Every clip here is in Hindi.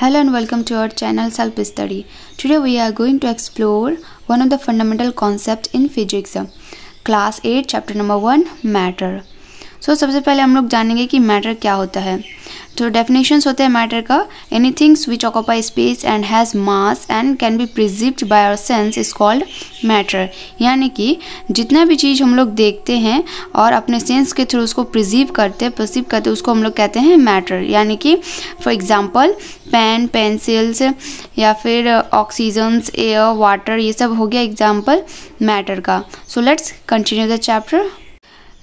Hello and welcome to our channel Self Study. Today we are going to explore one of the fundamental concepts in physics, class 8 chapter number 1 matter. So सबसे पहले हम लोग जानेंगे कि मैटर क्या होता है. तो डेफिनेशंस होते हैं मैटर का. Anything which occupy space and has mass and can be perceived by our sense is called matter. यानी कि जितना भी चीज़ हम लोग देखते हैं और अपने सेंस के थ्रू उसको परसीव करते उसको हम लोग कहते हैं मैटर. यानी कि फॉर एग्जांपल पेन, पेंसिल्स या फिर ऑक्सीजन्स, एयर, वाटर, ये सब हो गया एग्जांपल मैटर का. So let's continue the chapter.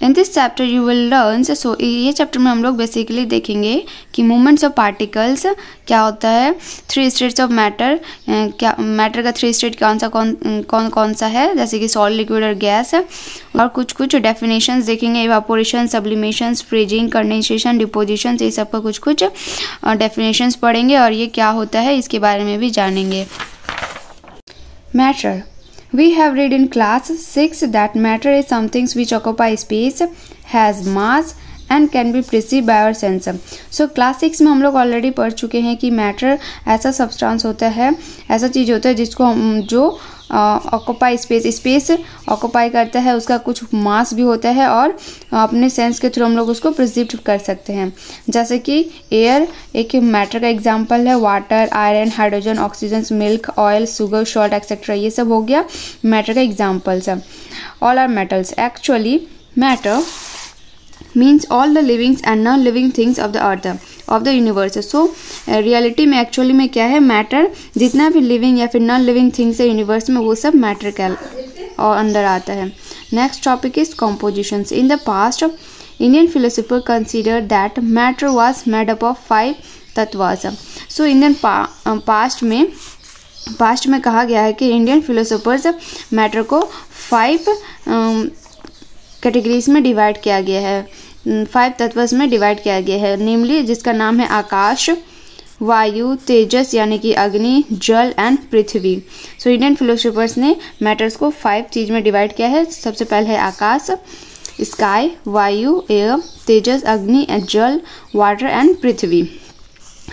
In this chapter you will learn. So ये चैप्टर में हम लोग बेसिकली देखेंगे कि मूवमेंट्स ऑफ पार्टिकल्स क्या होता है, 3 स्टेट्स ऑफ मैटर, क्या मैटर का 3 स्टेट कौन सा है, जैसे कि सॉलिड, लिक्विड और गैस. और कुछ डेफिनेशंस देखेंगे, evaporation, sublimation, freezing, condensation, deposition, ये सब का कुछ डेफिनेशंस पढ़ेंगे और ये क्या होता है इसके बारे में भी जानेंगे. Matter. We have read in class 6 that matter is something which occupy space, has mass and can be perceived by our sense. So class 6 में हम लोग ऑलरेडी पढ़ चुके हैं कि मैटर ऐसा सब्सटेंस होता है, ऐसा चीज़ होता है जिसको हम जो ऑक्यूपाई स्पेस ऑक्यूपाई करता है, उसका कुछ मास भी होता है और अपने सेंस के थ्रू हम लोग उसको परसीव कर सकते हैं. जैसे कि एयर एक मैटर का एग्जांपल है, water, iron, hydrogen, oxygen, milk, oil, sugar, salt etcetera, ये सब हो गया मैटर का एग्जांपल्स है. All are metals. Actually matter means all the living and non living things of the earth of the universe. So reality में एक्चुअली में क्या है, मैटर जितना भी लिविंग या फिर नॉन लिविंग थिंग्स है यूनिवर्स में वो सब मैटर का और अंदर आता है. Next topic is compositions. In the past Indian philosopher consider that matter was made up of 5 तत्वास. सो इंडियन पास्ट में कहा गया है कि इंडियन फिलोसोफर्स मैटर को 5 कैटेगरीज में डिवाइड किया गया है, 5 तत्वस में डिवाइड किया गया है, नेमली जिसका नाम है आकाश, वायु, तेजस यानी कि अग्नि, जल एंड पृथ्वी. सो इंडियन फिलोसोफर्स ने मैटर्स को 5 चीज़ में डिवाइड किया है. सबसे पहले है आकाश, स्काई, वायु, एयर, तेजस, अग्नि, जल, water and Prithvi.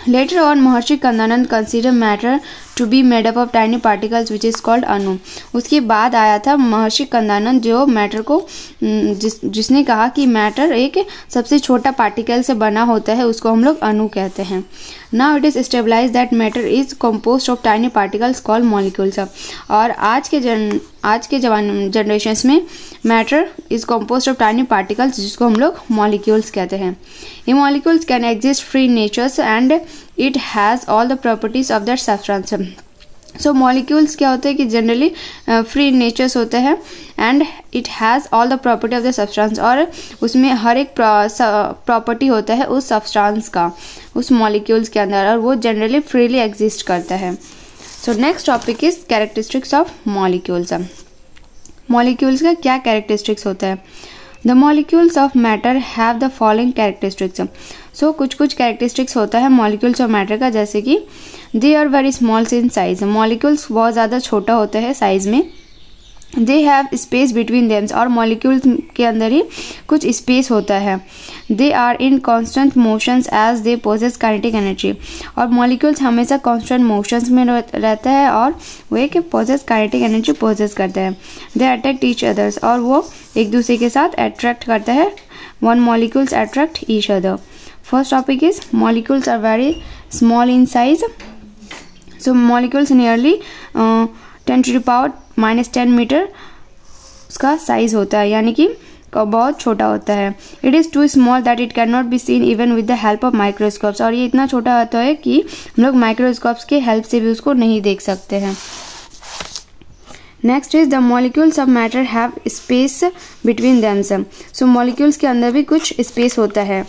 Later on, Mahर्षि कंदानंद consider matter to be made up of tiny particles which is called अणु. उसके बाद आया था महर्षि कंदानंद जो मैटर को जिसने कहा कि मैटर एक सबसे छोटा पार्टिकल से बना होता है, उसको हम लोग अणु कहते हैं. Now it is established that matter is composed of tiny particles called molecules. और आज के जनरेशन्स में matter is composed of tiny particles जिसको हम लोग molecules कहते हैं. ये molecules can exist free in nature and it has all the properties of that substance. So molecules क्या होते हैं कि जनरली फ्री नेचर्स होते हैं and it has all the property of the substance, और उसमें हर एक प्रॉपर्टी होता है उस सब्सटेंस का उस मॉलिक्यूल्स के अंदर, और वो जनरली फ्रीली एग्जिस्ट करता है. So next topic is characteristics of molecules. Molecules का क्या कैरेक्टरिस्टिक्स होता है. The molecules of matter have the following characteristics. So कुछ कैरेक्टरिस्टिक्स होता है मॉलिक्यूल्स ऑफ मैटर का, जैसे कि they are very small in size. Molecules बहुत ज़्यादा छोटा होता है साइज में. They have space between them, और मॉलिक्यूल्स के अंदर ही कुछ स्पेस होता है. They are in constant motions as they possess kinetic energy, और मॉलिक्यूल्स हमेशा कॉन्स्टेंट मोशंस में रहता है और वो एक पोजेस काइनेटिक एनर्जी पोजेस करते हैं. दे अट्रैक्ट ईच अदर्स, और वो एक दूसरे के साथ अट्रैक्ट करता है. One molecules attract each other. First topic is molecules are very small in size. So molecules nearly 10 to the power -10 metre उसका साइज होता है, यानी कि बहुत छोटा होता है. It is too small that it can not be seen even with the help of microscopes, और ये इतना छोटा होता है कि हम लोग माइक्रोस्कोप्स के हेल्प से भी उसको नहीं देख सकते हैं. Next is the molecules of matter have space between them. So molecules के अंदर भी कुछ स्पेस होता है.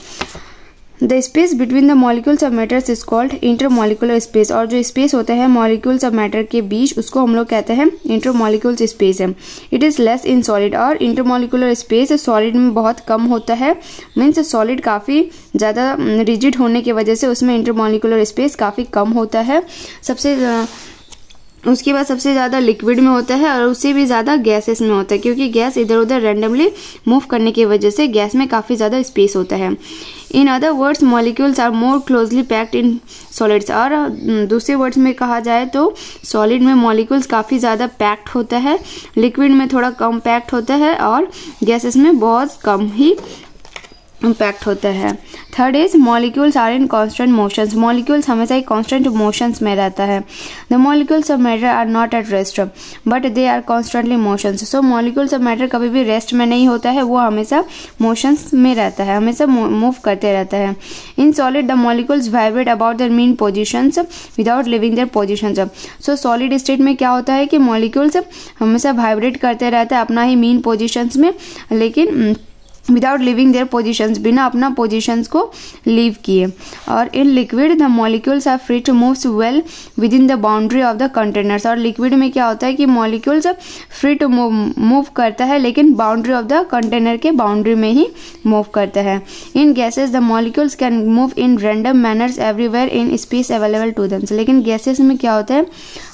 The space between the molecules of matters is called intermolecular space, और जो स्पेस होता है मॉलिक्यूल्स ऑफ मैटर के बीच उसको हम लोग कहते हैं इंटरमॉलिक्यूलर स्पेस है. It is less in solid, और इंटरमॉलिक्यूलर स्पेस सॉलिड में बहुत कम होता है. मीन्स सॉलिड काफ़ी ज़्यादा रिजिड होने की वजह से उसमें इंटरमॉलिक्यूलर स्पेस काफ़ी कम होता है. उसके बाद सबसे ज़्यादा लिक्विड में होता है और उससे भी ज़्यादा गैसेस में होता है, क्योंकि गैस इधर उधर रैंडमली मूव करने की वजह से गैस में काफ़ी ज़्यादा स्पेस होता है. In other words molecules are more closely packed in solids. और दूसरे वर्ड्स में कहा जाए तो सॉलिड में मॉलिक्यूल्स काफ़ी ज़्यादा पैक्ड होता है, लिक्विड में थोड़ा कम पैक्ड होता है और गैसेस में बहुत कम ही इम्पैक्ट होता है। Third is molecules are in constant motions. Molecules हमेशा एक कॉन्स्टेंट मोशंस में रहता है। The molecules of matter are not at rest but they are constantly motions. So molecules of matter कभी भी रेस्ट में नहीं होता है, वो हमेशा मोशंस में रहता है, हमेशा मूव करते रहता है। In solid the molecules vibrate about their mean positions without living their positions. So solid state में क्या होता है कि मॉलिक्यूल्स हमेशा वाइब्रेट करते रहता है अपना ही मीन पोजिशंस में, लेकिन विदाउट लिविंग देयर पोजिशंस, बिना अपना पोजिशंस को लीव किए। और in liquid the molecules are free to moves well with in the boundary of the containers. और लिक्विड में क्या होता है कि मॉलिक्यूल्स फ्री टू मूव करता है, लेकिन बाउंड्री ऑफ द कंटेनर के बाउंड्री में ही मूव करता है। In gases the molecules can move in random manners everywhere in space available to them. लेकिन गैसेस में क्या होता है,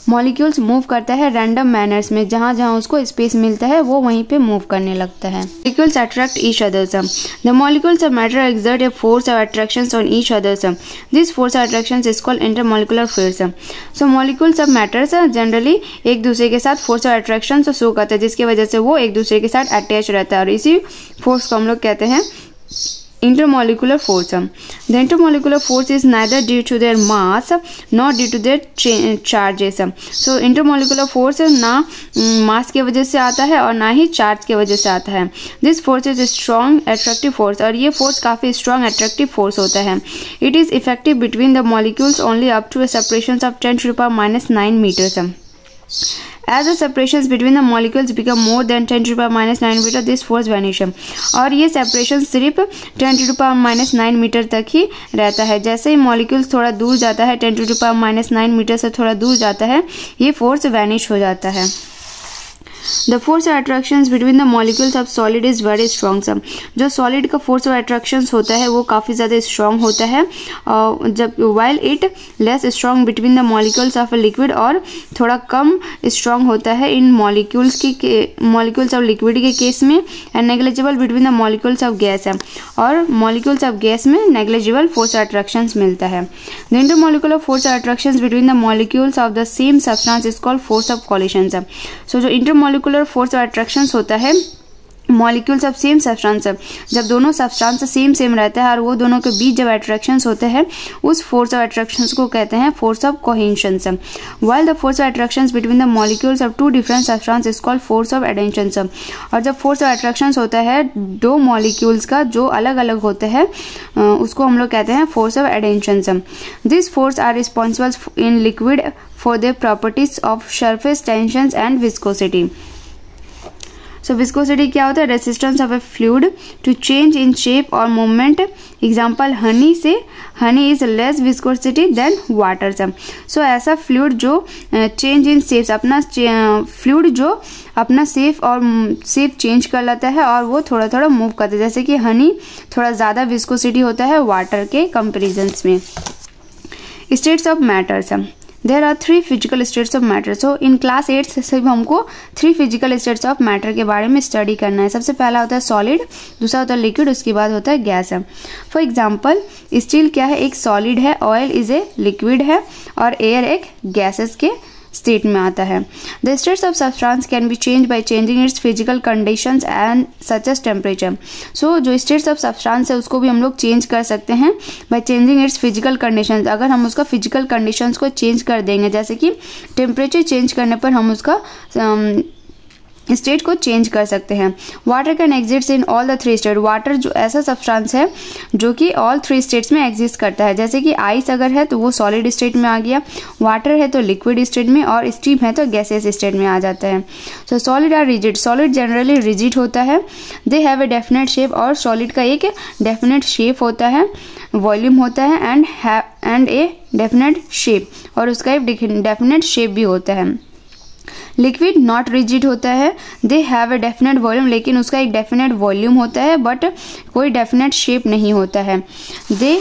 मॉलिक्यूल्स मूव करता है रैंडम मैनर्स में, जहाँ जहाँ उसको स्पेस मिलता है वो वहीं पे मूव करने लगता है। Molecules attract each others. The molecules of matter exert a force of attractions on each others. This force of attractions is called intermolecular force. So molecules of matters generally एक दूसरे के साथ फोर्स ऑफ अट्रैक्शन शो करते हैं, जिसकी वजह से वो एक दूसरे के साथ अटैच रहता है, और इसी फोर्स को हम लोग कहते हैं intermolecular force. The intermolecular force is neither due to their mass nor due to their charges. So intermolecular force ना मास की वजह से आता है और ना ही चार्ज की वजह से आता है। This force is a strong attractive force, और ये फोर्स काफ़ी strong attractive force होता है। It is effective between the molecules only up to a separation of 10⁻⁹ meters. As the separations between the molecules become more than 10⁻⁹ meter, this force vanishes. और ये सेपरेशन सिर्फ 10⁻⁹ मीटर तक ही रहता है। जैसे ही मॉलिक्यूल्स थोड़ा दूर जाता है, 10⁻⁹ मीटर से थोड़ा दूर जाता है, ये फोर्स वैनिश हो जाता है। The force of attractions between the molecules of solid is very strong. जो solid का force of attractions होता है वो काफ़ी ज़्यादा strong होता है, जब while it less strong between the molecules of a liquid, और थोड़ा कम strong होता है इन molecules of liquid के केस में, and negligible between the molecules of gas है, और molecules of gas में negligible force of attractions मिलता है। The intermolecular force of attractions between the molecules of the same substance is called force of collisions. So जो intermolecular फोर्स ऑफ अट्रैक्शंस होता है मॉलिक्यूल्स ऑफ सेम सब्सटेंस, जब दोनों सब्सटेंस सेम रहता है और वो दोनों के बीच जब अट्रैक्शंस होते हैं, उस फोर्स ऑफ अट्रैक्शंस को कहते हैं force of cohesions. While the force of attractions between the molecules of two different substance is called force of adhesions. और जब फोर्स ऑफ अट्रैक्शंस होता है दो मॉलिक्यूल्स का जो अलग अलग होते हैं, उसको हम लोग कहते हैं force of adhesions. This force are responsible in liquid for the properties of surface tensions and viscosity. So viscosity क्या होता है, resistance of a fluid to change in shape और मूवमेंट। एग्जाम्पल हनी से, honey is less viscosity than water. So ऐसा फ्लूइड जो चेंज इन शेप्स, अपना फ्लूइड जो अपना शेप चेंज कर लेता है और वो थोड़ा थोड़ा मूव करता है, जैसे कि हनी थोड़ा ज़्यादा विस्कोसिटी होता है वाटर के कंपेरिजन्स में। States of matters. There are 3 physical states of matter. So in class 8 से हमको 3 physical states of matter के बारे में स्टडी करना है। सबसे पहला होता है सॉलिड, दूसरा होता है लिक्विड, उसके बाद होता है गैस। फॉर एग्जाम्पल स्टील क्या है, एक सॉलिड है, ऑयल इज ए लिक्विड है, और एयर एक गैसेस के स्टेट में आता है। The states of substance can be change by changing its physical conditions and such as temperature. So जो स्टेट्स ऑफ सब्सटेंस है उसको भी हम लोग चेंज कर सकते हैं bye changing its physical conditions. अगर हम उसका फिजिकल कंडीशंस को चेंज कर देंगे, जैसे कि टेम्परेचर चेंज करने पर हम उसका स्टेट को चेंज कर सकते हैं। Water can exist in all the 3 state. Water जो ऐसा सब्सटेंस है जो कि ऑल 3 स्टेट्स में एग्जिस्ट करता है, जैसे कि आइस अगर है तो वो सॉलिड स्टेट में आ गया, वाटर है तो लिक्विड स्टेट में, और स्टीम है तो गैसेस स्टेट में आ जाता है। So solid are rigid. Solid generally rigid होता है। They have a definite shape, और सॉलिड का एक डेफिनेट शेप होता है, वॉल्यूम होता है, एंड ए डेफिनेट शेप, और उसका एक डेफिनेट शेप भी होता है। लिक्विड नॉट रिजिड होता है। They have a definite volume, लेकिन उसका एक डेफिनेट वॉल्यूम होता है बट कोई डेफिनेट शेप नहीं होता है। They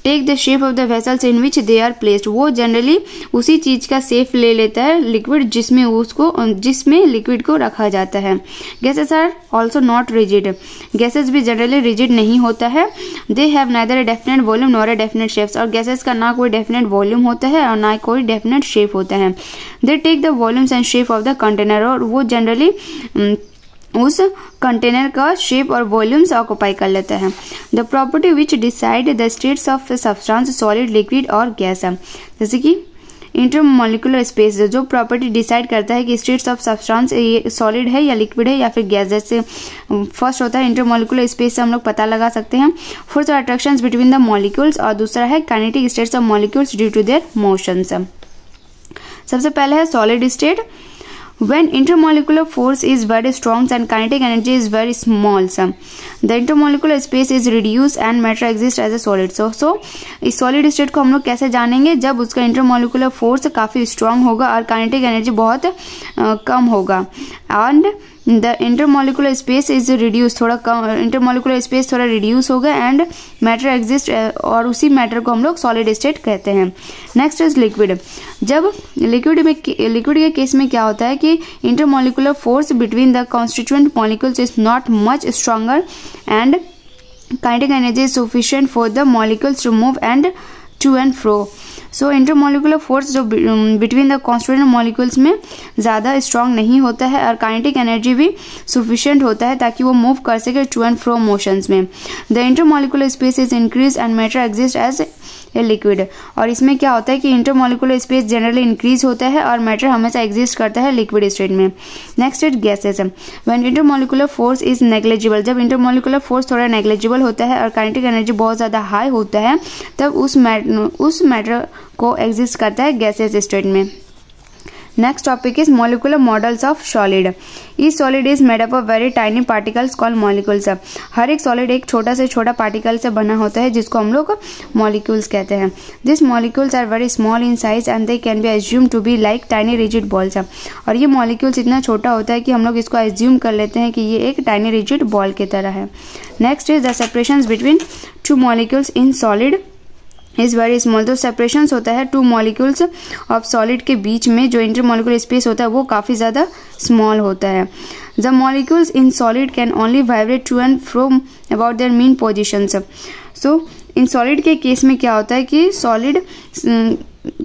take the shape of the vessels in which they are placed, वो जनरली उसी चीज का शेप ले लेता है लिक्विड जिसमें लिक्विड को रखा जाता है। Gases are also not rigid, gases भी जनरली रिजिड नहीं होता है। They have neither a definite volume nor a definite shapes, और गैसेस का ना कोई डेफिनेट वॉल्यूम होता है और ना कोई डेफिनेट शेप होता है। They take the volumes and shape of the container, और वो जनरली उस कंटेनर का शेप और वॉल्यूम्स ऑक्युपाई कर लेता है। The property which decide the states of substance solid liquid और गैस, जैसे कि इंटरमॉलिक्यूलर स्पेस, जो प्रॉपर्टी डिसाइड करता है कि स्टेट्स ऑफ सब्सटेंस ये सॉलिड है या लिक्विड है या फिर गैस। जैसे फर्स्ट होता है इंटरमॉलिक्यूलर स्पेस से हम लोग पता लगा सकते हैं। First attractions between the molecules, और दूसरा है kinetic states of molecules due to their motions. सबसे पहले है solid state. When intermolecular force is very strong and kinetic energy is very small, the intermolecular space is reduced and matter exists as a solid. So इस solid state को हम लोग कैसे जानेंगे? जब उसका intermolecular force काफी strong होगा और kinetic energy बहुत कम होगा, and the intermolecular space is reduced, थोड़ा कम intermolecular space थोड़ा reduce होगा and matter exist, और उसी matter को हम लोग solid state कहते हैं। Next is liquid. जब लिक्विड के केस में क्या होता है कि intermolecular force between the constituent molecules is not much stronger and kinetic energy is sufficient for the molecules to move and to and fro. So intermolecular force जो बिटवीन द कॉन्स्टिट्यूएंट मॉलिक्यूल्स में ज़्यादा स्ट्रॉन्ग नहीं होता है और काइनेटिक एनर्जी भी सफिशिएंट होता है ताकि वो मूव कर सके टू एंड फ्रो मोशंस में। The intermolecular space is increase and matter exist as a liquid, और इसमें क्या होता है कि इंटरमॉलिक्यूलर स्पेस जनरली इंक्रीज होता है और मैटर हमेशा एग्जिस्ट करता है लिक्विड स्टेट में। Next is gases. When intermolecular force is negligible, जब इंटरमॉलिक्यूलर फोर्स थोड़ा नेग्लिजिबल होता है और काइनेटिक एनर्जी बहुत ज़्यादा हाई होता है, तब उस मैटर को एग्जिस्ट करता है गैसेस स्टेट में। Next topic is molecular models of solid. Each solid is made up of very tiny particles called molecules. हर एक सॉलिड एक छोटा से छोटा पार्टिकल से बना होता है जिसको हम लोग मॉलिक्यूल्स कहते हैं। This molecules are very small in size and they can be assume to be like tiny rigid balls. और ये मॉलिक्यूल्स इतना छोटा होता है कि हम लोग इसको एज्यूम कर लेते हैं कि ये एक टाइनी रिजिड बॉल की तरह है। Next is the separations between two molecules in solid is very small. तो सेपरेशंस होता है टू मॉलिक्यूल्स ऑफ सॉलिड के बीच में, जो इंटरमॉलिक्यूलर स्पेस होता है वो काफ़ी ज़्यादा स्मॉल होता है। The molecules in solid can only vibrate to and fro about their mean positions. So in solid के केस में क्या होता है कि सॉलिड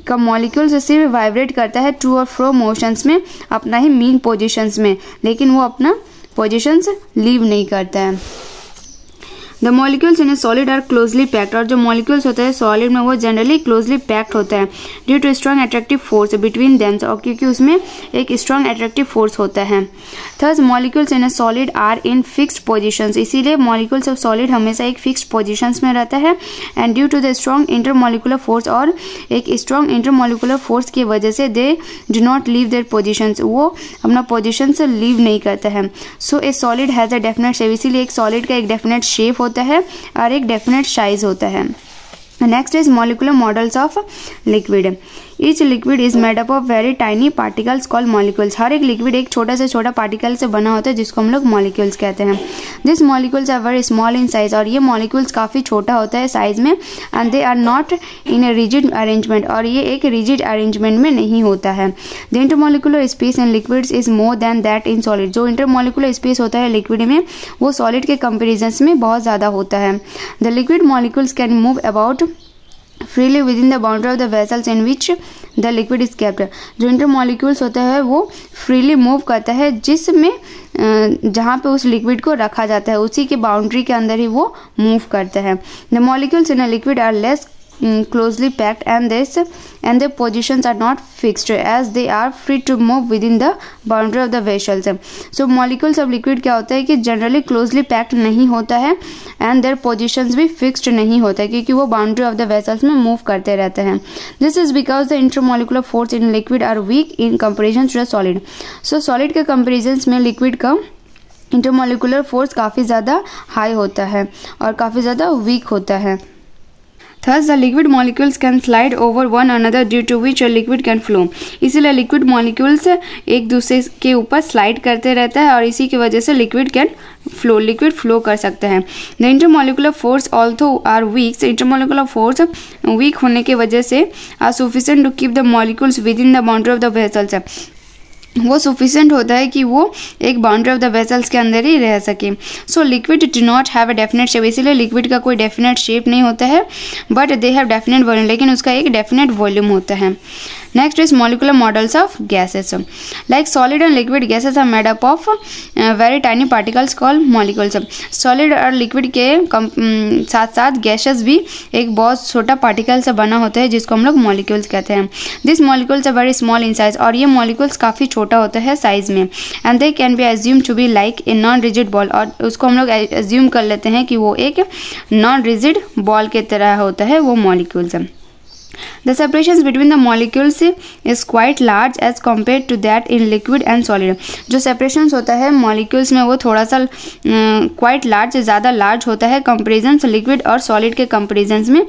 का मॉलिक्यूल्स सिर्फ वाइब्रेट करता है टू और फ्रो मोशंस में, अपना ही मीन पोजिशंस में, लेकिन वो अपना पोजिशंस लीव नहीं करता है। The molecules in a solid are closely packed, और जो मॉलिक्यूल्स होता है सॉलिड में वो जनरली क्लोजली पैक्ड होता है due to strong attractive force between them, और क्योंकि उसमें एक स्ट्रॉन्ग अट्रैक्टिव फोर्स होता है। Thus molecules in a solid are in fixed positions, इसीलिए मॉलिक्यूल्स ऑफ सॉलिड हमेशा एक फिक्स्ड पोजीशंस में रहता है। And due to the strong intermolecular force, और एक स्ट्रॉन्ग इंटरमॉलिक्यूलर फोर्स की वजह से they do not leave their positions, वो अपना पोजीशन से लीव नहीं करता है। सो ए solid has a definite shape, इसीलिए एक सॉलिड का एक डेफिनेट शेप होता है और एक डेफिनेट साइज होता है। Next is molecular models of liquid. Each liquid is made up of very tiny particles called molecules. हर एक लिक्विड एक छोटा से छोटा पार्टिकल से बना होता है जिसको हम लोग मॉलिक्यूल्स कहते हैं। This molecules are very small in size, और ये मॉलिक्यूल्स काफ़ी छोटा होता है साइज में। And they are not in a rigid arrangement, और ये एक रिजिड अरेंजमेंट में नहीं होता है। The intermolecular space in liquids is more than that in solid. जो इंटरमॉलिक्यूलर स्पेस होता है लिक्विड में वो सॉलिड के कंपेरिजन में बहुत ज़्यादा होता है। The liquid molecules can move about freely with in the boundary of the vessels in which the liquid is kept. जो इंटरमॉलिक्यूल्स होता है वो फ्रीली मूव करता है जिसमें जहाँ पे उस लिक्विड को रखा जाता है उसी के बाउंड्री के अंदर ही वो मूव करता है। The molecules in a liquid are less closely packed and their positions are not fixed as they are free to move within the boundary of the vessels. So molecules of liquid क्या होता है कि generally closely packed नहीं होता है and their positions भी fixed नहीं होता है क्योंकि वो boundary of the vessels में move करते रहते हैं। This is because the intermolecular force in liquid are weak in comparison to the solid. So solid के comparisons में liquid का इंटरमोलिकुलर फोर्स काफ़ी ज़्यादा हाई होता है और काफ़ी ज़्यादा वीक होता है। Thus the liquid molecules can slide over one another due to which a liquid can flow. इसीलिए लिक्विड मॉलिक्यूल्स एक दूसरे के ऊपर स्लाइड करते रहता है और इसी की वजह से लिक्विड फ्लो कर सकते हैं. The intermolecular force although are weak, intermolecular force weak होने की वजह से are sufficient to keep the molecules with in the boundary of the vessels. वो सफिशिएंट होता है कि वो एक बाउंड्री ऑफ द वेसल्स के अंदर ही रह सके. So liquid do not have a definite shape, इसीलिए लिक्विड का कोई डेफिनेट शेप नहीं होता है, but they have definite volume, लेकिन उसका एक डेफिनेट वॉल्यूम होता है. Next is molecular models of gases. Like solid and liquid gases are made up of very tiny particles called molecules. Solid और लिक्विड के साथ साथ गैसेस भी एक बहुत छोटा पार्टिकल से बना होता है जिसको हम लोग मॉलिक्यूल्स कहते हैं. This molecules are very small in size, और ये मॉलिक्यूल्स काफ़ी छोटा होता है साइज में. And they can be assume to be like a non rigid ball, और उसको हम लोग एज्यूम कर लेते हैं कि वो एक नॉन रिजिड बॉल के तरह होता है वो molecules. The separations between the molecules is quite large as compared to that in liquid and solid. जो separations होता है molecules में वो थोड़ा सा quite large, ज़्यादा large होता है comparisons liquid और solid के comparisons में.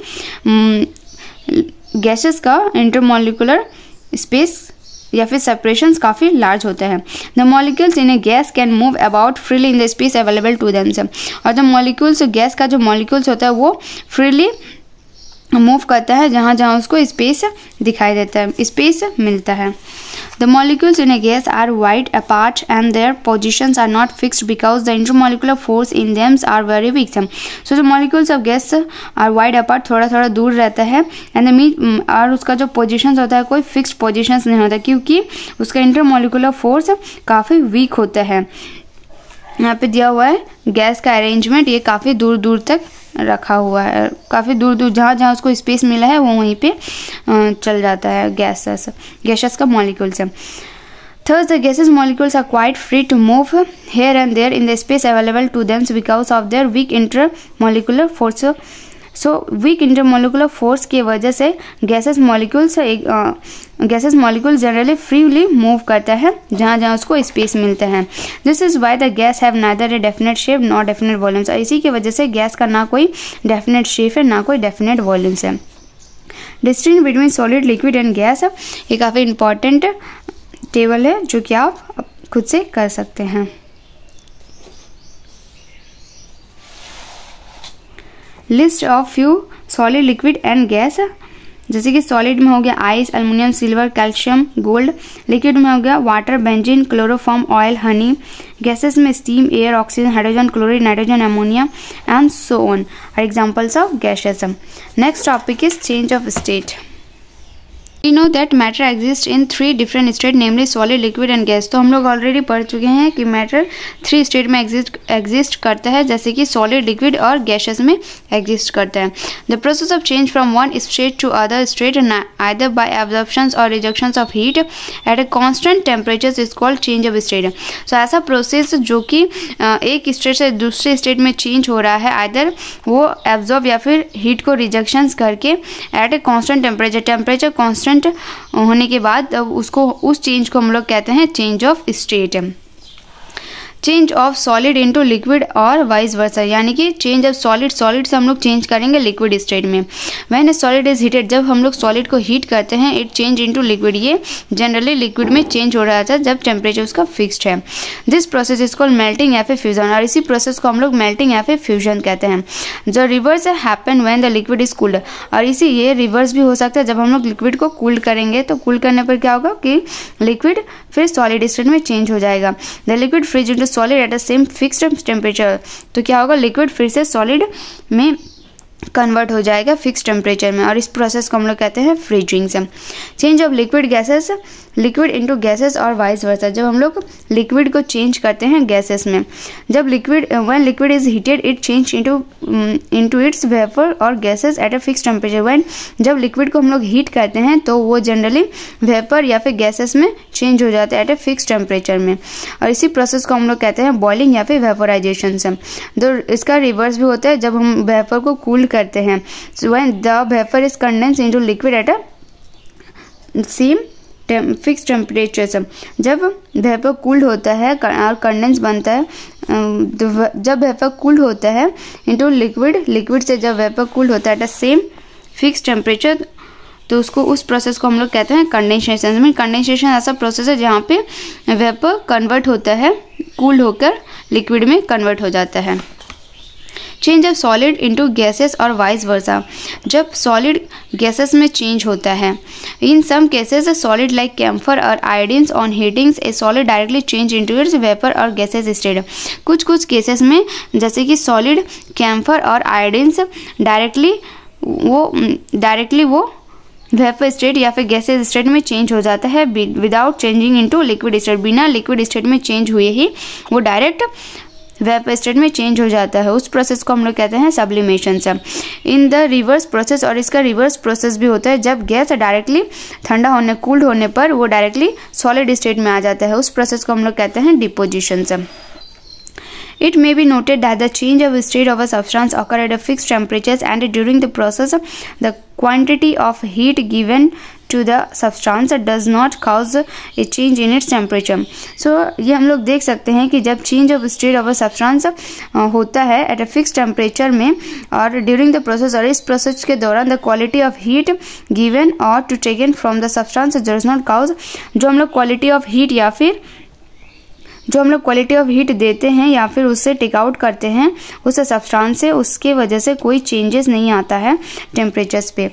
gases का intermolecular space या फिर separations काफ़ी large होता है. The molecules in a gas can move about freely in the space available to them. और जो molecules gas का जो molecules होता है वो freely मूव करता है जहाँ जहाँ उसको स्पेस दिखाई देता है, स्पेस मिलता है. The molecules in a gas are wide apart and their positions are not fixed because the intermolecular force in them are very weak. So the molecules of gas are wide apart, थोड़ा थोड़ा दूर रहता है, एंड और उसका जो पोजीशंस होता है कोई फिक्स्ड पोजीशंस नहीं होता क्योंकि उसका इंटरमोलिकुलर फोर्स काफ़ी वीक होता है. यहाँ पे दिया हुआ है गैस का अरेंजमेंट, ये काफ़ी दूर दूर तक रखा हुआ है, काफ़ी दूर दूर जहाँ जहाँ उसको स्पेस मिला है वो वहीं पे चल जाता है गैसेस का मॉलिक्यूल्स है. Thus the gases molecules are quite free to move here and there in the space available to them because of their weak intermolecular force. So weak intermolecular force की वजह से gases molecule generally freely move करता है जहाँ जहाँ उसको स्पेस मिलता है. This is why the gas have neither a definite shape not definite volumes. इसी की वजह से गैस का ना कोई डेफिनेट शेप है ना कोई डेफिनेट वॉल्यूम्स है. Distinction between solid liquid and gas, ये काफ़ी इंपॉर्टेंट टेबल है जो कि आप खुद से कर सकते हैं. List of few solid liquid and gas, जैसे कि सॉलिड में हो गया ice, aluminium, silver, calcium, gold. Liquid में हो गया water, benzene, chloroform, oil, honey. Gases में steam, air, oxygen, hydrogen, chlorine, nitrogen, ammonia and so on are examples of gases. Next topic is change of state. We know that matter exists in 3 different states, namely solid, liquid and gas. तो हम लोग ऑलरेडी पढ़ चुके हैं कि मैटर 3 स्टेट में एग्जिस्ट करता है, जैसे कि सॉलिड, लिक्विड और गैसेस में एग्जिस्ट करता है. The process of change from one state to other state either by absorption और rejection of heat at a constant temperature is called change of state. So ऐसा प्रोसेस जो कि एक स्टेट से दूसरे स्टेट में चेंज हो रहा है, आइदर वो एब्जॉर्ब या फिर हीट को रिजेक्शन करके at a constant temperature constant होने के बाद उसको उस चेंज को हम लोग कहते हैं change of state. Change of solid into liquid और वाइस वर्सा, यानी कि चेंज ऑफ सॉलिड से हम लोग चेंज करेंगे लिक्विड स्टेट में. व्हेन सॉलिड इज हीटेड, जब हम लोग सॉलिड को हीट करते हैं, इट चेंज इनटू लिक्विड, ये जनरली लिक्विड में चेंज हो रहा था जब टेम्परेचर उसका फिक्स्ड है. This process is called melting या फिर फ्यूजन, और इसी प्रोसेस को हम लोग मेल्टिंग या फिर फ्यूजन कहते हैं. जो reverse happen when the liquid is cooled, और इसी ये रिवर्स भी हो सकता है जब हम लोग लिक्विड को कूल करेंगे, तो कूल करने पर क्या होगा कि लिक्विड फिर सॉलिड स्टेट में चेंज हो जाएगा. The liquid freeze into solid at the same fixed temperature, तो क्या होगा लिक्विड फिर से सॉलिड में कन्वर्ट हो जाएगा फिक्स टेम्परेचर में, और इस प्रोसेस को हम लोग कहते हैं फ्रीजिंग से. Change of liquid into gases और वाइस वर्सा, जब हम लोग लिक्विड को चेंज करते हैं गैसेस में, जब when liquid is heated it change into its vapour और gases at a fix temperature. जब लिक्विड को हम लोग हीट करते हैं तो वो जनरली वेपर या फिर गैसेस में चेंज हो जाता है एट अ फिक्स टेम्परेचर में, और इसी प्रोसेस को हम लोग कहते हैं बॉइलिंग या फिर वेपोराइजेशन से. तो इसका रिवर्स भी होता है जब हम वेपर को कूल करते हैं. So when the vapor is condensed into liquid at a same fix temperature से, जब वेपर कूल्ड होता है और कंडेंस बनता है, जब वेपर कूल्ड होता है इनटू लिक्विड से जब वेपर कूल्ड होता है eight the same fix temperature, तो उसको उस प्रोसेस को हम लोग कहते हैं कंडेंसेशन। में कंडेंसेशन ऐसा प्रोसेस है जहाँ पे वेपर कन्वर्ट होता है, कूल होकर लिक्विड में कन्वर्ट हो जाता है। Change of solid into gases और वाइस वर्सा, जब सॉलिड गैसेस में चेंज होता है। In some cases solid like camphor और iodines on heatings a solid directly change into its vapour और गैसेस स्टेट। कुछ केसेस में जैसे कि सॉलिड कैम्फर और आयोडीन्स डायरेक्टली वो वेपर स्टेट या फिर गैसेस स्टेट में चेंज हो जाता है without changing into liquid state. बिना लिक्विड स्टेट में चेंज हुए ही वो डायरेक्ट वेपर स्टेट में चेंज हो जाता है। उस प्रोसेस को हम लोग कहते हैं सब्लिमेशन से। इन द रिवर्स प्रोसेस, और इसका रिवर्स प्रोसेस भी होता है जब गैस डायरेक्टली ठंडा होने, कूल्ड होने पर वो डायरेक्टली सॉलिड स्टेट में आ जाता है। उस प्रोसेस को हम लोग कहते हैं डिपोजिशन से। It may be noted that the change of state of a substance occur at a fixed temperatures and during the process the quantity of heat given to the substance does not cause a change in its temperature. So ये हम लोग देख सकते हैं कि जब change of state of a substance होता है at a fixed temperature में और during the process और इस process के दौरान the quality of heat given or to taken from the substance does not cause, जो हम लोग quality of heat या फिर जो हम लोग क्वालिटी ऑफ हीट देते हैं या फिर उससे टेक आउट करते हैं उस सब्सटेंस से, उसके वजह से कोई चेंजेस नहीं आता है टेम्परेचर्स पे।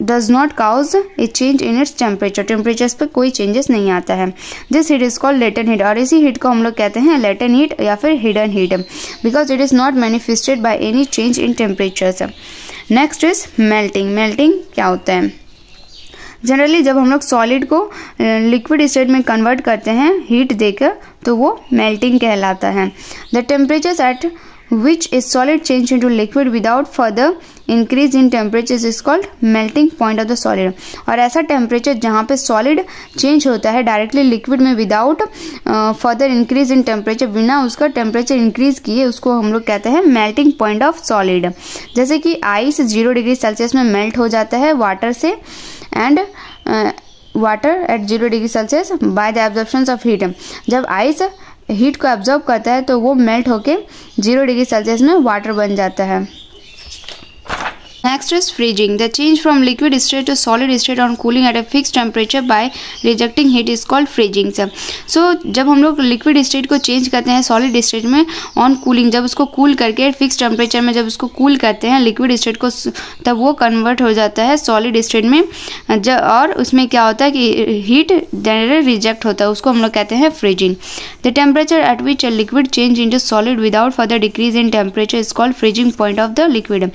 Does not cause a change in its temperature, temperatures पे कोई चेंजेस नहीं आता है। This heat is called latent heat, और इसी हीट को हम लोग कहते हैं लेटेंट हीट या फिर hidden heat, because it is not manifested by any change in temperatures. Next is melting. Melting क्या होता है? जनरली जब हम लोग सॉलिड को लिक्विड स्टेट में कन्वर्ट करते हैं हीट देकर, तो वो मेल्टिंग कहलाता है। The temperatures eight which is solid change into liquid without further increase in temperature is called melting point of the solid. और ऐसा टेम्परेचर जहाँ पे सॉलिड चेंज होता है डायरेक्टली लिक्विड में without further increase in temperature, बिना उसका टेम्परेचर इंक्रीज किए, उसको हम लोग कहते हैं मेल्टिंग पॉइंट ऑफ सॉलिड। जैसे कि आइस 0 डिग्री सेल्सियस में मेल्ट हो जाता है वाटर से, and water at 0 degree Celsius by the absorption of heat. जब आइस हीट को एब्जॉर्ब करता है तो वो मेल्ट होके 0 डिग्री सेल्सियस में वाटर बन जाता है। Next is freezing. The change from liquid state to solid state on cooling at a fixed temperature by rejecting heat is called freezing. So जब हम लोग liquid state को change करते हैं solid state में on cooling, जब उसको cool करके fixed temperature में जब उसको cool करते हैं liquid state को, तब वो convert हो जाता है solid state में। और उसमें क्या होता है कि heat generally reject होता है, उसको हम लोग कहते हैं freezing. The temperature at which a liquid change into solid without further decrease in temperature is called freezing point of the liquid.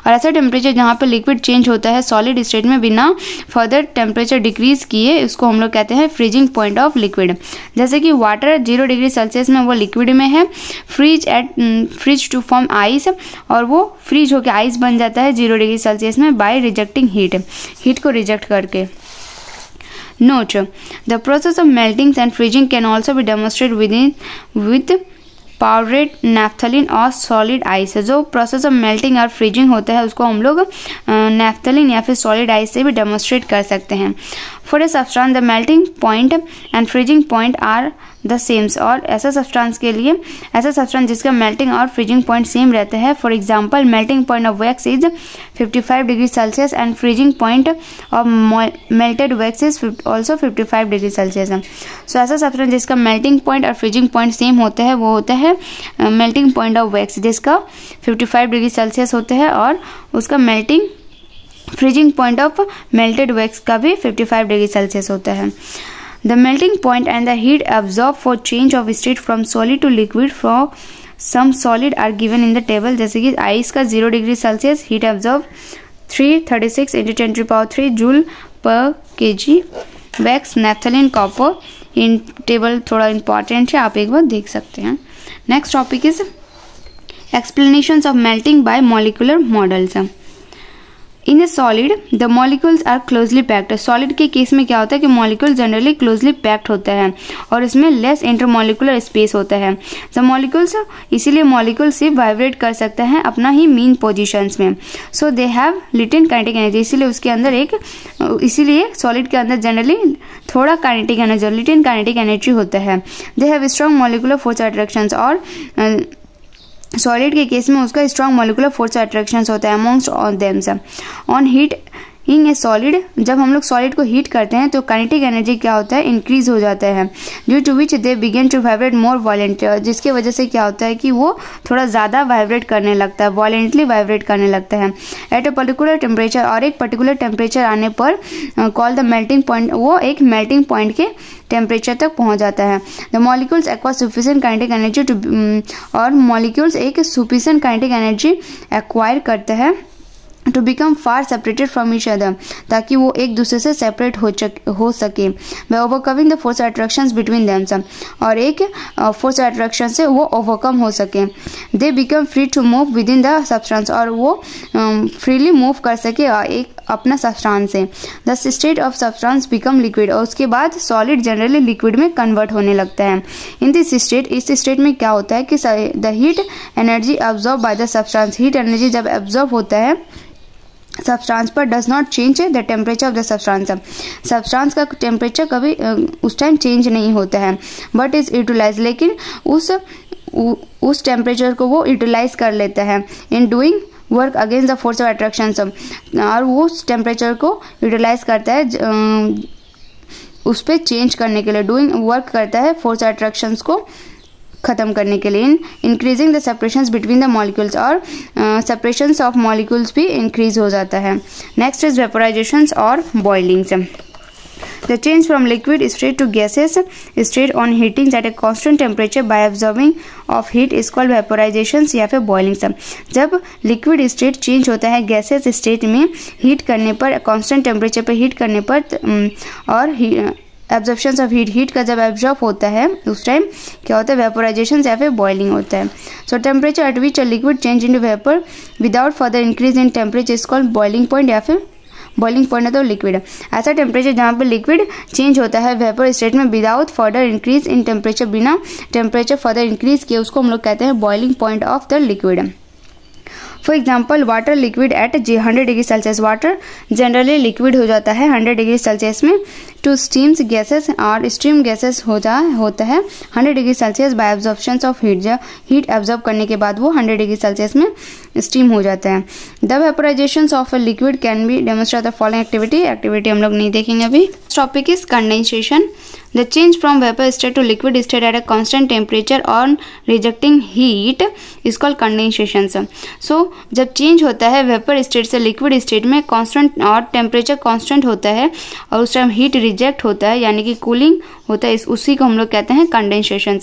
और ऐसा टेम्परेचर जहाँ पे लिक्विड चेंज होता है सॉलिड स्टेट में बिना फर्दर टेम्परेचर डिक्रीज किए, उसको हम लोग कहते हैं फ्रीजिंग पॉइंट ऑफ लिक्विड। जैसे कि वाटर 0 डिग्री सेल्सियस में वो लिक्विड में है, फ्रीज टू फॉर्म आइस, और वो फ्रीज होकर आइस बन जाता है 0 डिग्री सेल्सियस में बाय रिजेक्टिंग हीट को रिजेक्ट करके। Note, the process of melting and freezing can also be demonstrated with powdered naphthalene और सॉलिड आइस। जो प्रोसेस ऑफ मेल्टिंग और फ्रीजिंग होता है उसको हम लोग नैफ्थलीन या फिर सॉलिड आइस से भी डेमोन्स्ट्रेट कर सकते हैं। For a substance the melting point and freezing point are the sames, और ऐसा सब्सटेंस के लिए, ऐसा सब्सटेंस जिसका मेल्टिंग और फ्रीजिंग पॉइंट सेम रहते हैं। For example melting point of wax is 55 degree Celsius and freezing point of melted wax is also 55 degree Celsius. So ऐसा सब्सटेंस जिसका मेल्टिंग पॉइंट और फ्रीजिंग पॉइंट सेम होता है वो होता है मेल्टिंग पॉइंट ऑफ वैक्स, जिसका 55 डिग्री सेल्सियस होता है, और उसका freezing point of melted wax का भी 55 डिग्री सेल्सियस होता है। The melting point and the heat absorbed for change of state from solid to liquid from some solid are given in the table. जैसे कि आइस का 0 degree Celsius heat absorb 336 × 10³ joule per kg, wax naphthalene copper. इन टेबल थोड़ा इंपॉर्टेंट है, आप एक बार देख सकते हैं। Next topic is explanations of melting by molecular models. In a solid the molecules are closely packed. Solid के केस में क्या होता है कि मॉलिक्यूल जनरली क्लोजली पैक्ड होता है और इसमें लेस इंटरमॉलिक्यूलर स्पेस होता है। द मॉलिक्यूल्स, इसीलिए मॉलिक्यूल सिर्फ वाइब्रेट कर सकता है अपना ही मीन पोजीशंस में। So they have latent kinetic energy, इसीलिए उसके अंदर इसीलिए सॉलिड के अंदर जनरली थोड़ा kinetic energy, latent kinetic energy होता है। They have strong molecular force attractions, और सॉलिड के केस में उसका स्ट्रॉन्ग मॉलिक्यूलर फोर्स अट्रैक्शन होता है amongst on them. On heat in a solid, जब हम लोग सॉलिड को हीट करते हैं तो काइनेटिक एनर्जी क्या होता है, इंक्रीज हो जाता है, due to which they begin to vibrate more violent, जिसके वजह से क्या होता है कि वो थोड़ा ज़्यादा वाइब्रेट करने लगता है, वायलेंटली वाइब्रेट करने लगता है। एट अ पर्टिकुलर टेम्परेचर, और एक पर्टिकुलर टेम्परेचर आने पर कॉल द मेल्टिंग पॉइंट, वो एक मेल्टिंग पॉइंट के टेम्परेचर तक पहुंच जाता है। The molecules acquire sufficient kinetic energy to, और मॉलिक्यूल्स एक सफिशिएंट काइनेटिक एनर्जी एक्वायर करता है to become far separated from each other, ताकि वो एक दूसरे से सेपरेट हो सके। By overcoming the force attractions between them, और एक फोर्स अट्रैक्शन से वो ओवरकम हो सके। They become free to move with in the substance, और वो फ्रीली मूव कर सके एक अपना सब्सटेंस से। The state of substance become liquid, और उसके बाद सॉलिड जनरली लिक्विड में कन्वर्ट होने लगता है। इन दिस स्टेट, इस स्टेट में क्या होता है कि the heat energy absorb by the substance, heat energy जब एब्जॉर्ब होता है सब्सटेंस पर does not change the temperature of the substance, substance का टेम्परेचर कभी उस टाइम चेंज नहीं होता है, बट इज यूटिलाइज, लेकिन उस टेम्परेचर को वो यूटिलाइज कर लेता है in doing work against the force of attraction, और वो उस टेम्परेचर को यूटिलाइज करता है उस पर चेंज करने के लिए, डूइंग वर्क करता है फोर्स अट्रैक्शंस को खत्म करने के लिए। Increasing the separations between the molecules, और सेपरेशंस ऑफ मॉलिक्यूल्स भी इंक्रीज हो जाता है। नेक्स्ट इज वेपोराइजेशंस और बॉइलिंग्स। The change from liquid state to gaseous state on heating at a constant temperature by absorbing of heat is called vaporization या फिर boiling। जब liquid state change होता है gaseous state में heat करने पर, constant temperature पर heat करने पर, और एब्जॉर्प्शन ऑफ हीट का जब एब्जॉर्ब होता है उस टाइम क्या होता है, वेपोराइजेशन या फिर बॉइलिंग होता है। सो temperature at which a liquid change into vapour without further increase in temperature is called boiling point या फिर बॉइलिंग पॉइंट है तो लिक्विड। ऐसा टेम्परेचर जहाँ पे लिक्विड चेंज होता है वेपर स्टेट में without further increase in temperature, बिना टेम्परेचर फर्दर इंक्रीज किए, उसको हम लोग कहते हैं boiling point of the liquid. For example water liquid at 100 degree Celsius, water generally liquid हो जाता है 100 डिग्री सेल्सियस में। टू स्टीम्स गैसेस, और स्टीम गैसेस होता है 100 degree Celsius bye absorption of heat, जब हीट एब्जॉर्ब करने के बाद वो 100 डिग्री सेल्सियस में स्टीम हो जाता है। The vaporisation of a liquid can be demonstrate the following activity हम लोग नहीं देखेंगे अभी। Topic is condensation. The change from vapor state to liquid state at a constant temperature on rejecting heat is called condensation। So जब चेंज होता है वेपर स्टेट से लिक्विड स्टेट में कांस्टेंट और टेम्परेचर कांस्टेंट होता है और उस टाइम हीट रिजेक्ट होता है यानी कि कूलिंग होता है, उसी को हम लोग कहते हैं condensation.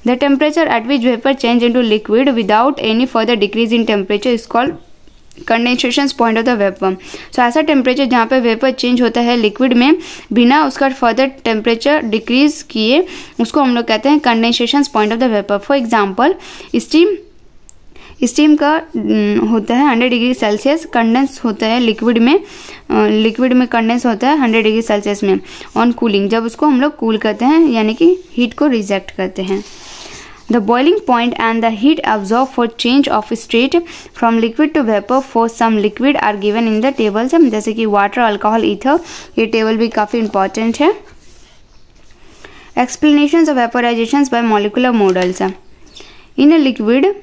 The temperature at which vapour change into liquid without any further decrease in temperature is called condensation point of the vapour. So ऐसा टेम्परेचर जहाँ पे वेपर चेंज होता है लिक्विड में बिना उसका फर्दर टेम्परेचर डिक्रीज किए, उसको हम लोग कहते हैं condensation point of the vapour. For example steam का होता है 100 डिग्री सेल्सियस, कंडेंस होता है लिक्विड में कंडेंस होता है 100 डिग्री सेल्सियस में ऑन कूलिंग, जब उसको हम लोग कूल करते हैं यानी कि हीट को रिजेक्ट करते हैं। The boiling point and the heat absorbed for change of state from liquid to vapor for some liquid are given in the tables, जैसे कि वाटर, अल्कोहल, ईथर, ये टेबल भी काफ़ी इंपॉर्टेंट है। Explanations of vaporization by molecular models। In a liquid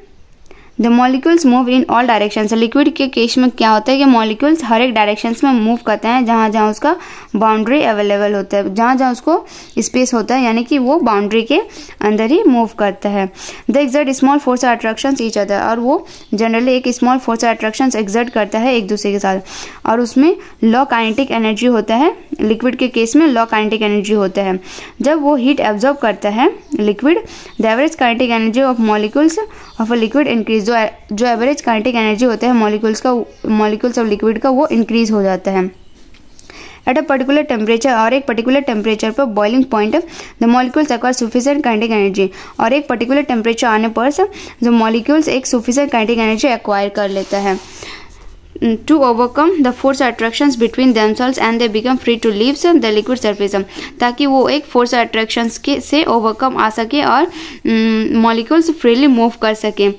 the molecules move in all directions. Liquid के केस में क्या होता है कि मॉलिक्यूल्स हर एक डायरेक्शंस में मूव करते हैं जहाँ जहाँ उसका बाउंड्री अवेलेबल होता है, जहाँ जहाँ उसको स्पेस होता है यानी कि वो बाउंड्री के अंदर ही मूव करता है। The exert small force attractions each other, और वो जनरली एक स्मॉल फोर्स अट्रैक्शंस एक्सर्ट करता है एक दूसरे के साथ, और उसमें लॉ काइनेटिक एनर्जी होता है। लिक्विड के केस में लॉ काइनेटिक एनर्जी होता है। जब वो हीट एब्जॉर्ब करता है liquid, the average kinetic energy of molecules of a liquid increase, जो एवरेज काइनेटिक एनर्जी होता है मॉलिक्यूल्स ऑफ लिक्विड का वो इंक्रीज हो जाता है। एट अ पर्टिकुलर टेम्परेचर, और एक पर्टिकुलर टेम्परेचर पर boiling point the molecules acquire sufficient kinetic energy, और एक पर्टिकुलर टेम्परेचर आने पर जो मॉलिक्यूल्स एक सफिशिएंट काइनेटिक एनर्जी एक्वायर कर लेता है to overcome the force attractions between themselves and they become free to leave the liquid surface, ताकि वो एक force attractions के से overcome आ सके और molecules freely move कर सके।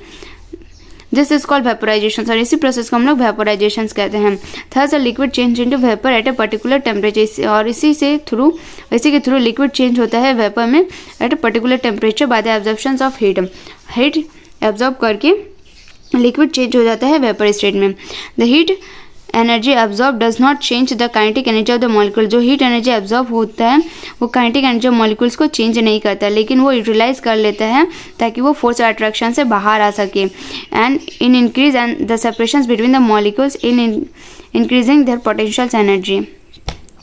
This is called vaporization, और इसी प्रोसेस को हम लोग vaporization कहते हैं। Thus a liquid change into vapor at a particular temperature, और इसी के थ्रू लिक्विड चेंज होता है वेपर में at a particular temperature by the absorption of heat absorb करके लिक्विड चेंज हो जाता है वेपर स्टेट में। The heat energy absorb does not change the kinetic energy of the molecule. जो हीट एनर्जी एब्जॉर्ब होता है वो काइनेटिक एनर्जी ऑफ मॉलिक्यूल्स को चेंज नहीं करता, लेकिन वो यूटिलाइज कर लेता है ताकि वो फोर्स ऑफ अट्रैक्शन से बाहर आ सके। And in increase and the separations between the molecules in increasing their potential energy.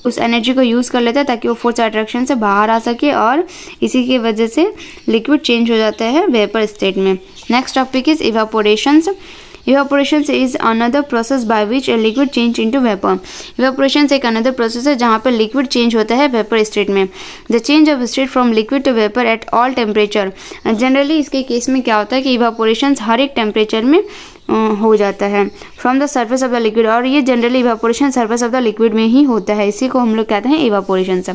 उस एनर्जी को यूज़ कर लेता है ताकि वो फोर्स ऑफ अट्रैक्शन से बाहर आ सके, और इसी की वजह से लिक्विड चेंज हो जाता है वेपर स्टेट में। Next topic is evaporations. Evaporation is another process by which a liquid change into vapor. Evaporation एक another process है जहाँ पर liquid change होता है vapor state में। The change of state from liquid to vapor at all temperature. Generally इसके केस में क्या होता है कि evaporation हर एक टेम्परेचर में हो जाता है from the surface of the liquid, और ये generally evaporation surface of the liquid में ही होता है। इसी को हम लोग कहते हैं evaporation से।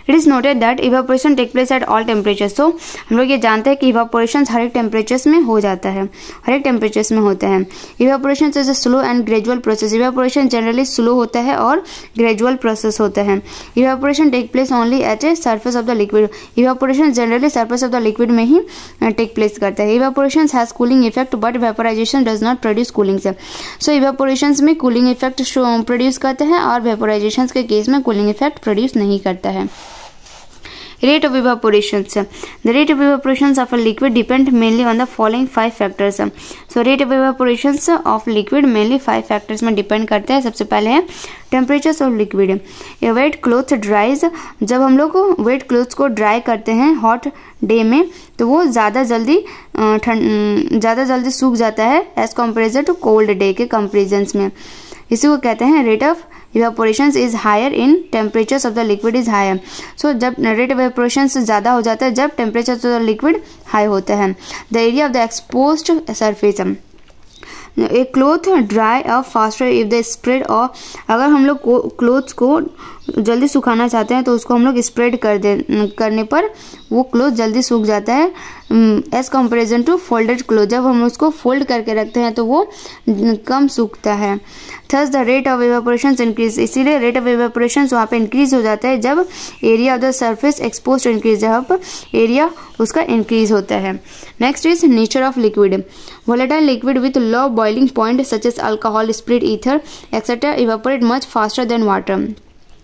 It is noted that evaporation take place at all temperatures. तो हम लोग ये जानते हैं कि इवापोरेशन हर एक टेम्परेचर्स में हो जाता है, हर एक टेम्परेचर्स में होता है। Evaporation is a slow and gradual process. Evaporation generally slow होता है और ग्रेजुअल प्रोसेस होता है। Evaporation take place only at a surface of the liquid. Evaporation generally surface of the liquid में ही टेक प्लेस करता है। Evaporation has cooling effect but vaporization does not produce cooling से। सो इवापोरेशन में कूलिंग इफेक्ट प्रोड्यूस करते हैं और वेपोराइजेशन के केस में कूलिंग इफेक्ट प्रोड्यूस नहीं करता है। Rate of evaporations. The rate of evaporations of a liquid depend mainly on the following 5 factors. So rate of evaporations of liquid mainly 5 factors में depend करते हैं। सबसे पहले है temperatures of liquid. A wet cloth dries. जब हम लोग wet clothes को dry करते हैं hot day में तो वो ज़्यादा जल्दी सूख जाता है as compared to cold day के comparisons में। इसी को कहते हैं rate of evaporation is higher in temperatures of the liquid is higher. So जब rate of evaporation ज़्यादा हो जाता है जब temperature of the liquid high होता है। The area of the exposed surface. A cloth dry up faster if the spread और अगर हम लोग क्लोथ्स को जल्दी सुखाना चाहते हैं तो उसको हम लोग स्प्रेड करने पर वो क्लोथ जल्दी सूख जाता है as comparison to folded cloth. जब हम उसको फोल्ड करके रखते हैं तो वो कम सूखता है। Thus the rate of evaporation increase. इसीलिए रेट ऑफ इवेपोरेशन वहाँ पे इंक्रीज हो जाता है जब area of the surface expose increase, जब एरिया उसका इंक्रीज होता है। Next is nature of liquid. Volatile liquid with low boiling point such as alcohol, spirit, ether etcetera evaporate much faster than water.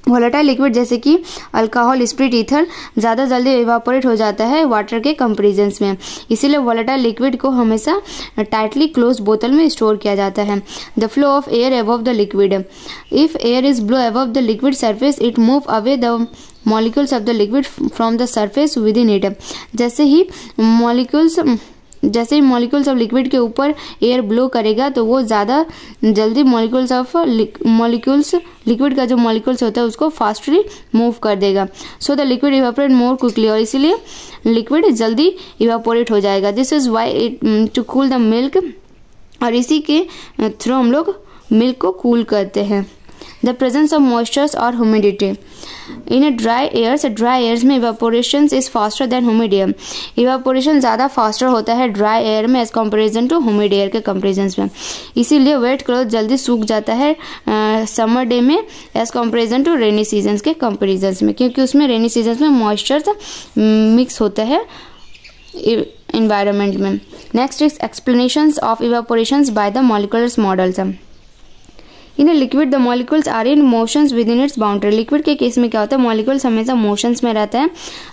Volatile liquid जैसे कि अल्कोहल, स्प्रिट, ईथर ज़्यादा जल्दी इवापोरेट हो जाता है वाटर के कंपेरिजन्स में। इसीलिए वोलेटाइल लिक्विड को हमेशा टाइटली क्लोज बोतल में स्टोर किया जाता है। The flow of air above the liquid. If air is blow above the liquid surface it move away the molecules of the liquid from the surface with in it. जैसे ही मॉलिक्यूल्स ऑफ लिक्विड के ऊपर एयर ब्लो करेगा तो वो ज़्यादा जल्दी लिक्विड का जो मॉलिक्यूल्स होता है उसको फास्टली मूव कर देगा। So the liquid evaporate more quickly, और इसीलिए लिक्विड जल्दी इवेपोरेट हो जाएगा। This is why it to cool the milk, और इसी के थ्रू हम लोग मिल्क को कूल करते हैं। द प्रेजेंस ऑफ मॉइस्चर्स और ह्यूमिडिटी। इन ड्राई एयर्स में evaporation is faster than humid air. Evaporation ज़्यादा फास्टर होता है ड्राई एयर में as comparison to humid air के कंपेरिजन में। इसीलिए वेट क्लॉथ जल्दी सूख जाता है समर डे में as comparison to rainy season के कंपेरिजन में, क्योंकि उसमें रेनी सीजन में मॉइस्चर मिक्स होता है इन्वायरमेंट में। Next is explanations of इवेपोरेशंस bye the molecular models. In liquid the molecules are in motions with in its boundary. Liquid के केस में क्या होता है, मॉलिक्यूल्स हमेशा मोशंस में रहता है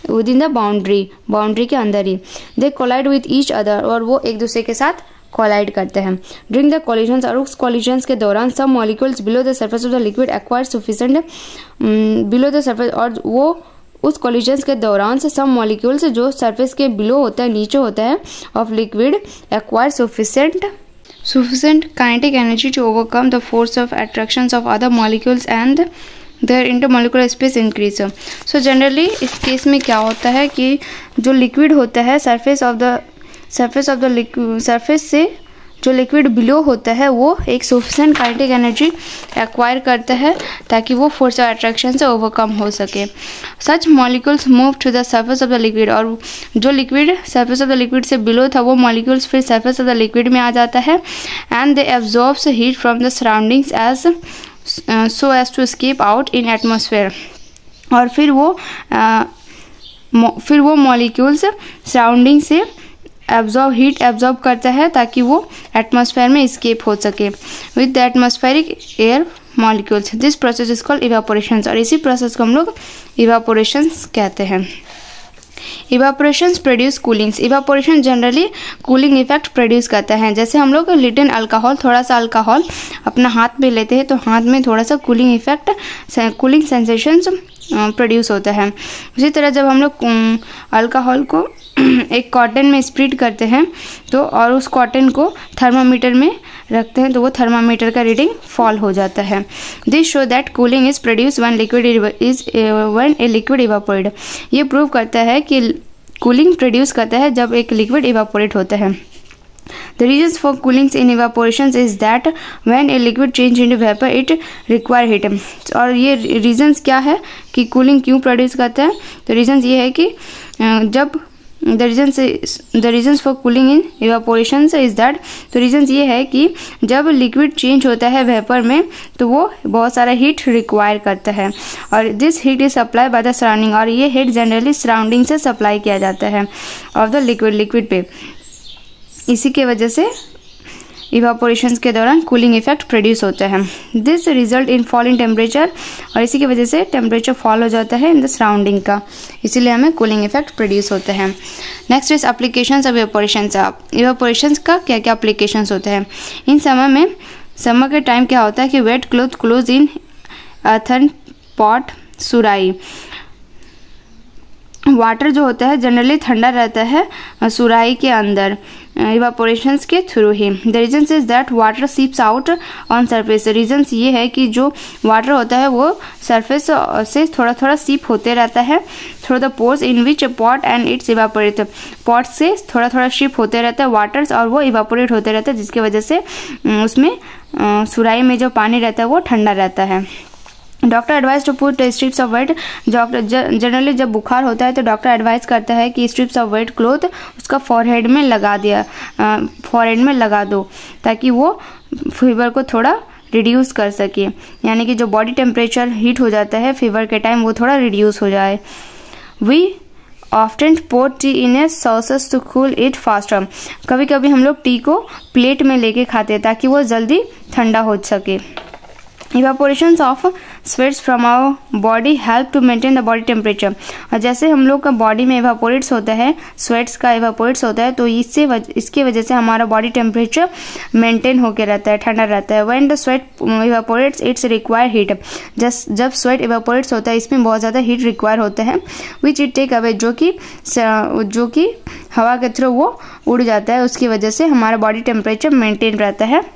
विद इन द बाउंड्री के अंदर ही। दे कोलाइड विद ईच अदर, और वो एक दूसरे के साथ कोलाइड करते हैं। ड्यूरिंग द कोलिजन्स, और उस कोलिजन्स के दौरान सब molecules below the surface of the liquid acquire sufficient below the surface, और वो उस कोलिजन्स के दौरान से सब मॉलिक्यूल्स जो सरफेस के बिलो होता है, नीचे होता है of liquid, acquire sufficient kinetic energy to overcome the force of attractions of other molecules and their intermolecular space increase. So generally इस केस में क्या होता है कि जो लिक्विड होता है सरफेस से जो लिक्विड बिलो होता है वो एक सफिशिएंट काइनेटिक एनर्जी एक्वायर करता है ताकि वो फोर्स ऑफ अट्रैक्शन से ओवरकम हो सके। Such molecules move to the surface of the liquid, और जो liquid surface of the liquid से बिलो था वो मॉलिक्यूल्स फिर सरफेस ऑफ द लिक्विड में आ जाता है and they absorbs heat from the surroundings as so as to escape out in atmosphere. और फिर वो मॉलिक्यूल्स सराउंडिंग से हीट एब्जॉर्ब करता है ताकि वो एटमॉस्फेयर में एस्केप हो सके with the atmospheric air molecules. This process is called evaporation, और इसी प्रोसेस को हम लोग इवापोरेशन कहते हैं। Evaporation produce coolings. Evaporation generally cooling effect produce करता है। जैसे हम लोग लिटिल अल्कोहल, थोड़ा सा अल्कोहल अपना हाथ में लेते हैं तो हाथ में थोड़ा सा cooling effect, cooling sensations produce होता है। उसी तरह जब हम लोग अल्कोहल को एक कॉटन में स्प्रिट करते हैं तो और उस कॉटन को थर्मामीटर में रखते हैं तो वो थर्मामीटर का रीडिंग फॉल हो जाता है। This show that cooling is produce when a liquid evaporate. ये प्रूव करता है कि कूलिंग प्रोड्यूस करता है जब एक लिक्विड इवापोरेट होता है। The reasons for cooling in evaporations is that when a liquid change into vapor it require heat। और ये reasons क्या है कि cooling क्यों प्रोड्यूस करता है? तो reasons ये है कि जब the reasons for cooling in evaporations is that, तो reasons ये है कि जब लिक्विड चेंज होता है वेपर में तो वो बहुत सारा हीट रिक्वायर करता है और this heat is supply by the surrounding, और ये हीट जनरली सराउंडिंग से सप्लाई किया जाता है ऑफ द लिक्विड पे। इसी के वजह से इवापोरेशन के दौरान कूलिंग इफेक्ट प्रोड्यूस होता है। This result in fall in temperature, और इसी की वजह से टेम्परेचर फॉल हो जाता है इन द सराउंडिंग का, इसीलिए हमें कूलिंग इफेक्ट प्रोड्यूस होता है। Next is applications of evaporations. Evaporations का क्या क्या एप्लीकेशंस होते हैं? इन समर के टाइम क्या होता है कि wet cloth close in earthen pot सुराई। वाटर जो होता है जनरली ठंडा रहता है सुराही के अंदर इवापोरेशंस के थ्रू ही। The reasons is that water seeps out on surface. Reasons ये है कि जो वाटर होता है वो सरफेस से थोड़ा थोड़ा सीप होते रहता है through the pores in which pot and it's evaporate. Pot से थोड़ा थोड़ा शिप होते रहता है वाटर्स और वो इवापोरेट होते रहता है, जिसकी वजह से उसमें सुराही में जो पानी रहता है वो ठंडा रहता है। Doctor advise to put strips of wet. जनरली जब बुखार होता है तो डॉक्टर एडवाइज करता है कि स्ट्रिप्स ऑफ वेट क्लोथ उसका फॉरहेड में लगा दो ताकि वो फीवर को थोड़ा रिड्यूस कर सके, यानी कि जो बॉडी टेम्परेचर हीट हो जाता है फीवर के टाइम वो थोड़ा रिड्यूस हो जाए। We often pour tea in a सॉसेस टू कूल इट फास्टर। कभी कभी हम लोग टी को प्लेट में लेके खाते हैं ताकि वो जल्दी ठंडा हो सके। Evaporation of sweats from our body help to maintain the body temperature. और जैसे हम लोग का बॉडी में इवापोरेट्स होता है, स्वेट्स का इवापोरेट्स होता है, तो इसके वजह से हमारा बॉडी टेम्परेचर मेंटेन होकर रहता है, ठंडा रहता है। When the sweat evaporates its require heat. जब स्वेट इवापोरेट्स होता है इसमें बहुत ज़्यादा हीट रिक्वायर होता है विच इट टेक अवे, जो कि हवा के थ्रू वो उड़ जाता है, उसकी वजह से हमारा बॉडी टेम्परेचर मेंटेन रहता है।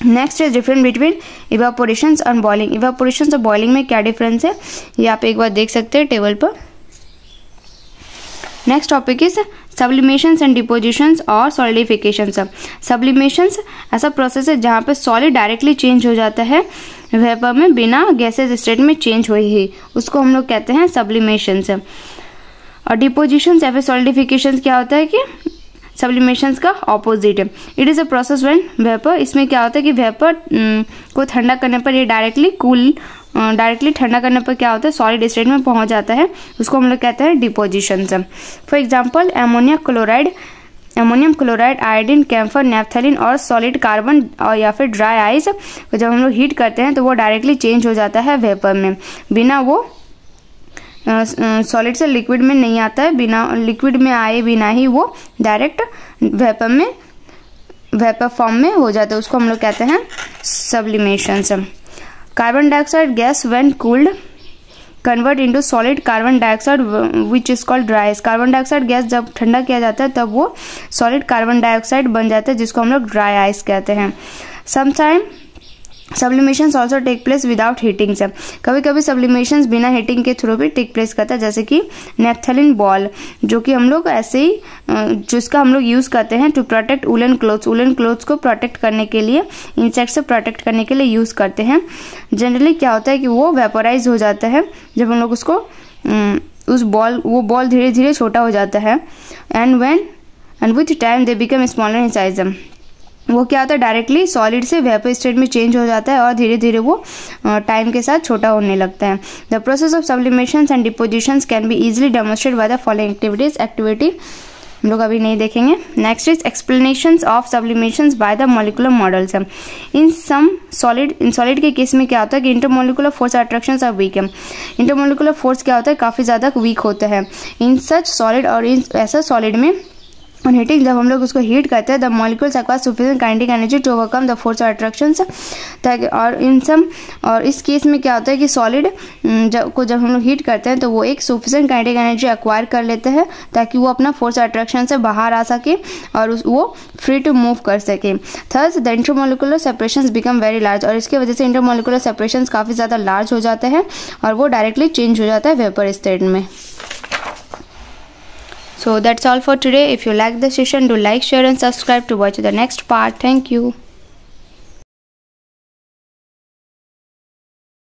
नेक्स्ट इज डिफरेंस बिटवीन इवापोरेशंस और बॉइलिंग। इवापोरेशंस और बॉइलिंग में क्या डिफरेंस है ये आप एक बार देख सकते हैं टेबल पर। Next topic is sublimations and depositions और सॉलिडिफिकेशंस। सब्लिमेशंस ऐसा प्रोसेस है जहाँ पे सॉलिड डायरेक्टली चेंज हो जाता है वेपर में बिना गैसेज स्टेट में चेंज हुई ही, उसको हम लोग कहते हैं सब्लिमेशंस। और डिपोजिशंस या फिर सॉलिडिफिकेशंस क्या होता है कि सब्लिमेशंस का ऑपोजिट है। It is a process when vapour, इसमें क्या होता है कि वेपर को ठंडा करने पर ये डायरेक्टली ठंडा करने पर क्या होता है सॉलिड स्टेट में पहुंच जाता है, उसको हम लोग कहते हैं depositions. For example ammonium chloride, iodine, camphor, naphthalene और सॉलिड कार्बन और या फिर ड्राई आइस जब हम लोग हीट करते हैं तो वो डायरेक्टली चेंज हो जाता है वेपर में, बिना वो सॉलिड से लिक्विड में नहीं आता है, बिना लिक्विड में आए बिना ही वो डायरेक्ट वेपर फॉर्म में हो जाता है, उसको हम लोग कहते हैं sublimations. Carbon dioxide gas when cooled convert into solid carbon dioxide which is called dry ice. Carbon dioxide gas जब ठंडा किया जाता है तब वो सॉलिड कार्बन डाइऑक्साइड बन जाता है, जिसको हम लोग ड्राई आइस कहते हैं। Sometime sublimations also take place without heating से। कभी कभी सब्लिमेशंस बिना हीटिंग के थ्रू भी टेक प्लेस करता है, जैसे कि नेफ्थलीन बॉल, जो कि हम लोग ऐसे ही जिसका हम लोग यूज़ करते हैं टू प्रोटेक्ट वुलन क्लोथ्स को प्रोटेक्ट करने के लिए, इंसेक्ट से प्रोटेक्ट करने के लिए यूज़ करते हैं। जनरली क्या होता है कि वो वेपोराइज हो जाता है जब हम लोग उसको वो बॉल धीरे धीरे छोटा हो जाता है and with time they become smaller in size. वो क्या होता है डायरेक्टली सॉलिड से वेपर स्टेट में चेंज हो जाता है और धीरे धीरे वो टाइम के साथ छोटा होने लगता है। The process of sublimations and depositions can be easily demonstrated by the following activity हम लोग अभी नहीं देखेंगे। Next is explanations of sublimations by the molecular models. इन सॉलिड के केस में क्या होता है कि intermolecular force attractions are weak है। इंटरमोलिकुलर फोर्स क्या होता है, काफ़ी ज़्यादा वीक होता है इन सच सॉलिड। और इन ऐसा सॉलिड में ऑन हीटिंग, जब हम लोग उसको हीट करते हैं, the molecules acquire sufficient kinetic energy to overcome the force of attractions. और इस केस में क्या होता है कि सॉलिड जब हम लोग हीट करते हैं तो वो एक सफिशिएंट काइनेटिक एनर्जी एक्वायर कर लेते हैं ताकि वो अपना फोर्स अट्रैक्शन से बाहर आ सके और वो फ्री टू मूव कर सके। Thus the intermolecular separations become very large. और इसके वजह से इंटरमोलिकुलर सेपरेशंस काफ़ी ज़्यादा लार्ज हो जाते हैं और वो डायरेक्टली चेंज हो जाता है वेपर स्टेट में। So that's all for today. If you like the session, do like, share and subscribe to watch the next part. Thank you.